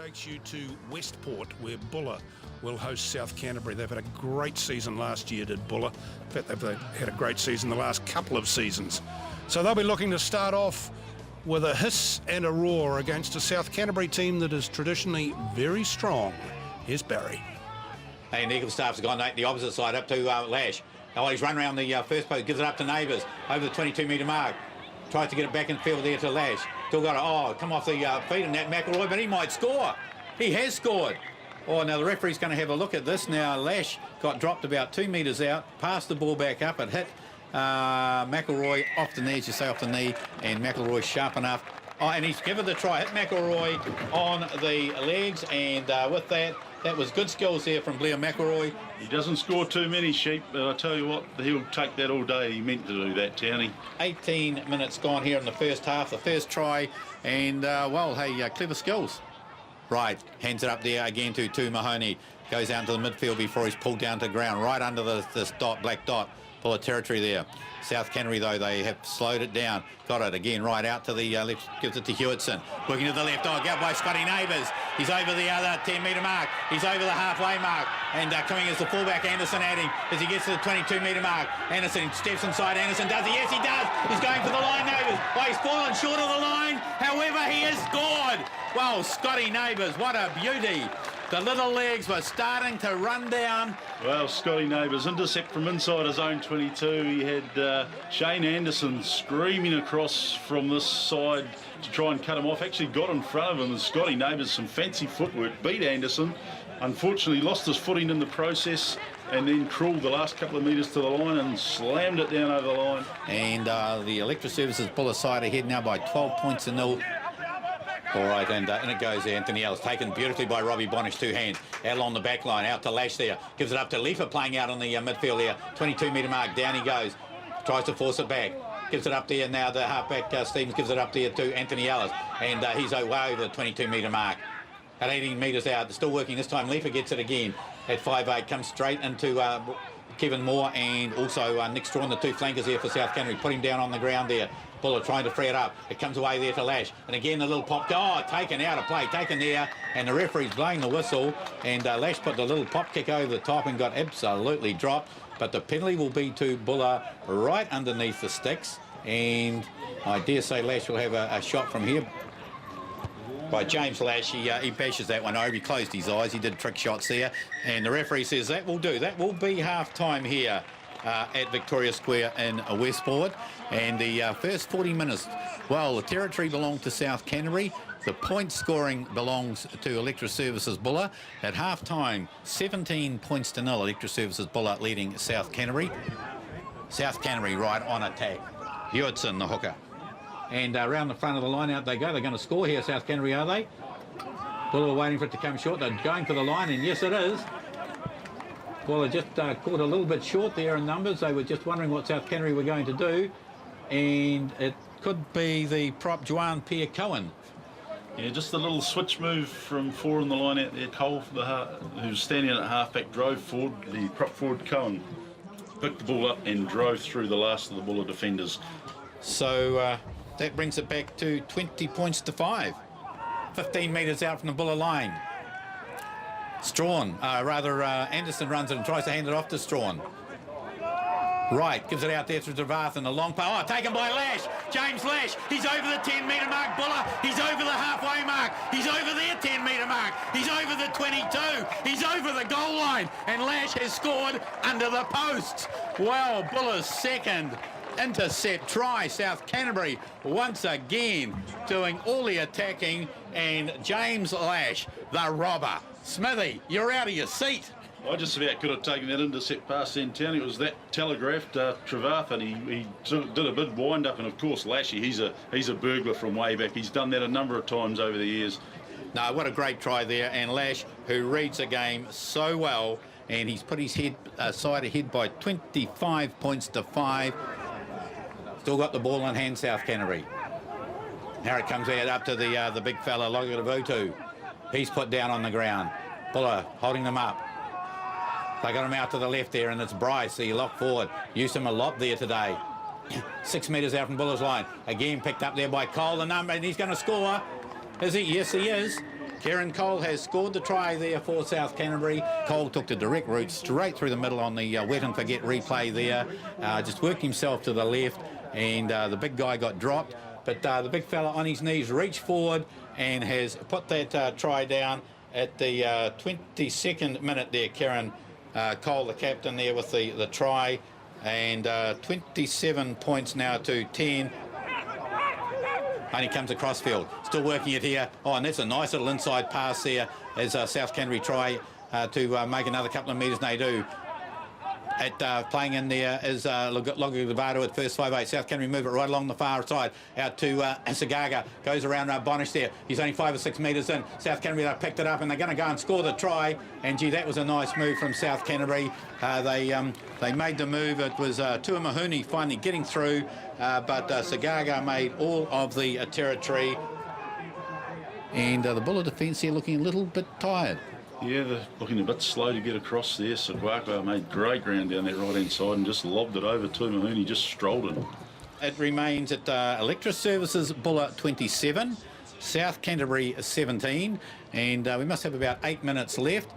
Takes you to Westport, where Buller will host South Canterbury. They've had a great season last year, did Buller. In fact, they've had a great season the last couple of seasons. So they'll be looking to start off with a hiss and a roar against a South Canterbury team that is traditionally very strong. Here's Barry. And Eagle Staff's gone the opposite side up to Lash. Oh, he's run around the first post, gives it up to Neighbours over the 22-metre mark. Tries to get it back in field there to Lash. Still got it, come off the feet in that McElroy, but he might score. He has scored. Oh, now the referee's going to have a look at this now. Lash got dropped about 2 metres out, passed the ball back up. It hit McElroy off the knee, as you say, off the knee, and McElroy sharp enough. Oh, and he's given the try. Hit McElroy on the legs, and with that was good skills there from Blair McElroy. He doesn't score too many sheep, but I tell you what, he'll take that all day. He meant to do that, Townie. 18 minutes gone here in the first half, the first try, and, well, hey, clever skills. Right, hands it up there again to Mahoney. Goes out into the midfield before he's pulled down to ground, right under this dot, black dot. Full of territory there. South Canterbury, though, they have slowed it down. Got it again right out to the left, gives it to Hewitson. Working to the left, out by Scotty Neighbours. He's over the other 10-metre mark. He's over the halfway mark. And coming as the fullback, Anderson adding as he gets to the 22-metre mark. Anderson steps inside. Anderson does it. Yes, he does. He's going for the line, Neighbours. Well, he's fallen short of the line. However, he has scored. Well, Scotty Neighbours, what a beauty. The little legs were starting to run down. Well, Scotty Neighbours, intercept from inside his own 22. He had Shane Anderson screaming across from this side to try and cut him off. Actually got in front of him, and Scotty Neighbours, some fancy footwork, beat Anderson. Unfortunately, lost his footing in the process and then crawled the last couple of metres to the line and slammed it down over the line. And the Electra Services pull aside ahead now by 12 points to 0. All right, and it goes there. Anthony Ellis, taken beautifully by Robbie Bonnish, two hands. Out along the back line, out to Lash there. Gives it up to Leifer, playing out on the midfield there. 22-metre mark, down he goes. Tries to force it back. Gives it up there now. The halfback, Stevens, gives it up there to Anthony Ellis. And he's way over the 22-metre mark. At 18 metres out, still working this time. Leifer gets it again at 5'8", comes straight into Kevin Moore and also Nick Strawn, the two flankers here for South Canterbury. Put him down on the ground there. Buller trying to free it up. It comes away there to Lash. And again, the little pop. Oh, taken out of play. Taken there. And the referee's blowing the whistle. And Lash put the little pop kick over the top and got absolutely dropped. But the penalty will be to Buller right underneath the sticks. And I dare say Lash will have a shot from here. By James Lash, he bashes that one over. He closed his eyes. He did trick shots there. And the referee says that will do. That will be half-time here at Victoria Square in Westport. And the first 40 minutes, well, the territory belonged to South Canterbury. The point scoring belongs to Electra Services Buller. At half-time, 17 points to 0. Electra Services Buller leading South Canterbury. South Canterbury right on attack. Hewitson, the hooker. And around the front of the line, out they go. They're going to score here, South Canterbury, are they? Buller waiting for it to come short. They're going for the line, and yes, it is. Well, they just caught a little bit short there in numbers. They were just wondering what South Canterbury were going to do. And it could be the prop, Juan Pierre-Cohen. Yeah, just a little switch move from 4 on the line out there. Cole, who's standing at halfback, drove forward. The prop forward, Cohen, picked the ball up and drove through the last of the Buller defenders. So that brings it back to 20 points to 5. 15 metres out from the Buller line. Strawn, Anderson runs it and tries to hand it off to Strawn. Right, gives it out there to Devarthan, a long pass. Oh, taken by Lash. James Lash, he's over the 10-metre mark. Buller, he's over the halfway mark. He's over their 10-metre mark. He's over the 22. He's over the goal line. And Lash has scored under the posts. Well, Buller's second intercept try. South Canterbury once again doing all the attacking. And James Lash, the robber. Smithy, you're out of your seat. I just about could have taken that intercept past Santana. It was that telegraphed. Trevarthan, he did a big wind-up, and of course Lashy, he's a burglar from way back. He's done that a number of times over the years. No, what a great try there, and Lash, who reads the game so well, and he's put his head side ahead by 25 points to 5. Still got the ball in hand, South Canterbury. Now it comes out up to the big fella, Logaravutu. He's put down on the ground. Buller holding them up. They got him out to the left there, and it's Bryce, the lock forward. Used him a lot there today. 6 metres out from Buller's line. Again picked up there by Cole, the number, and he's going to score. Is he? Yes, he is. Kieran Cole has scored the try there for South Canterbury. Cole took the direct route straight through the middle on the wet and forget replay there. Just worked himself to the left, and the big guy got dropped. But the big fella on his knees reached forward and has put that try down at the 22nd minute there. Kieran Cole, the captain there with the try, and 27 points now to 10. Only comes across field, still working it here. Oh, and that's a nice little inside pass there as South Canterbury try to make another couple of metres, and they do. At playing in there is Logavado at first 5'8". South Canterbury move it right along the far side out to Sagaga. Goes around Bonish there. He's only 5 or 6 metres in. South Canterbury, they picked it up and they're going to go and score the try. And gee, that was a nice move from South Canterbury. They made the move. It was Tua Mahoney finally getting through, but Sagaga made all of the territory. And the Buller defence here looking a little bit tired. Yeah, they're looking a bit slow to get across there. Seguaco made great ground down that right-hand side and just lobbed it over to Mahoney, just strolled it. It remains at Electra Services Buller 27, South Canterbury 17, and we must have about 8 minutes left.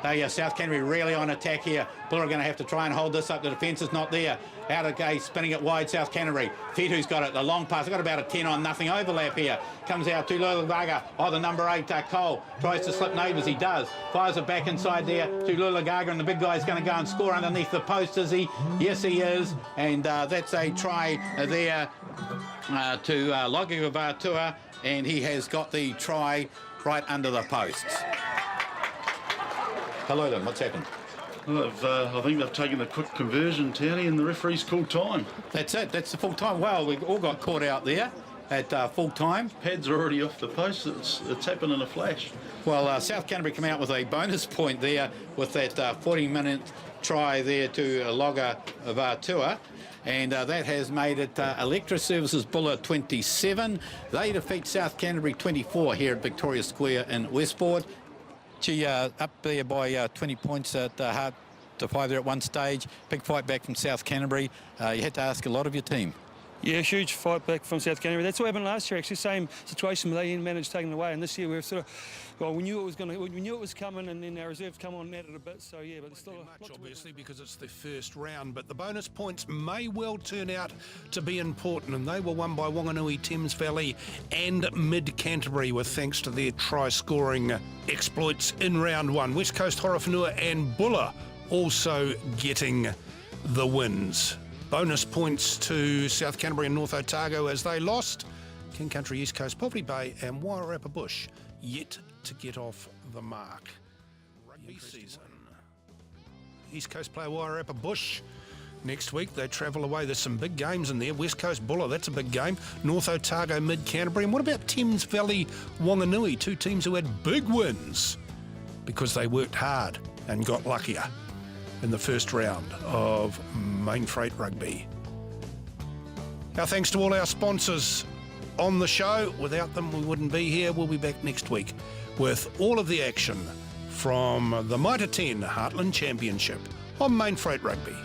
South Canterbury really on attack here. Buller are going to have to try and hold this up. The defence is not there. Out of gate, spinning it wide, South Canterbury. Fitu's got it, the long pass. They've got about a 10 on nothing overlap here. Comes out to Lulagaga. Oh, the number 8, Cole. Tries to slip neighbours, he does. Fires it back inside there to Lulagaga, and the big guy's going to go and score underneath the post, is he? Yes, he is. And that's a try there to Logavado, and he has got the try right under the posts. Hello then, what's happened? Well, I think they've taken a quick conversion, Townie, and the referee's called time. That's it, that's the full time. Well, we all got caught out there at full time. Pads are already off the post, it's happened in a flash. Well, South Canterbury come out with a bonus point there with that 40-minute try there to Logavado. And that has made it Electra Services Buller 27. They defeat South Canterbury 24 here at Victoria Square in Westport. Gee, up there by 20 points at hard to 5 there at one stage. Big fight back from South Canterbury. You had to ask a lot of your team. Yeah, huge fight back from South Canterbury. That's what happened last year, actually. Same situation, but they managed taking it away. And this year we're sort of, well, we knew it was coming, and then our reserves come on at it a bit. So yeah, but there's still much, obviously, because it's the first round. But the bonus points may well turn out to be important, and they were won by Wanganui, Thames Valley, and Mid Canterbury, with thanks to their try-scoring exploits in round one. West Coast, Horowhenua, and Buller also getting the wins. Bonus points to South Canterbury and North Otago as they lost. King Country, East Coast, Poverty Bay and Wairarapa Bush yet to get off the mark. Rugby season. East Coast play Wairarapa Bush. Next week they travel away. There's some big games in there. West Coast Buller, that's a big game. North Otago, Mid Canterbury. And what about Thames Valley, Wanganui? Two teams who had big wins because they worked hard and got luckier in the first round of Mainfreight Rugby. Our thanks to all our sponsors on the show. Without them, we wouldn't be here. We'll be back next week with all of the action from the Mitre 10 Heartland Championship on Mainfreight Rugby.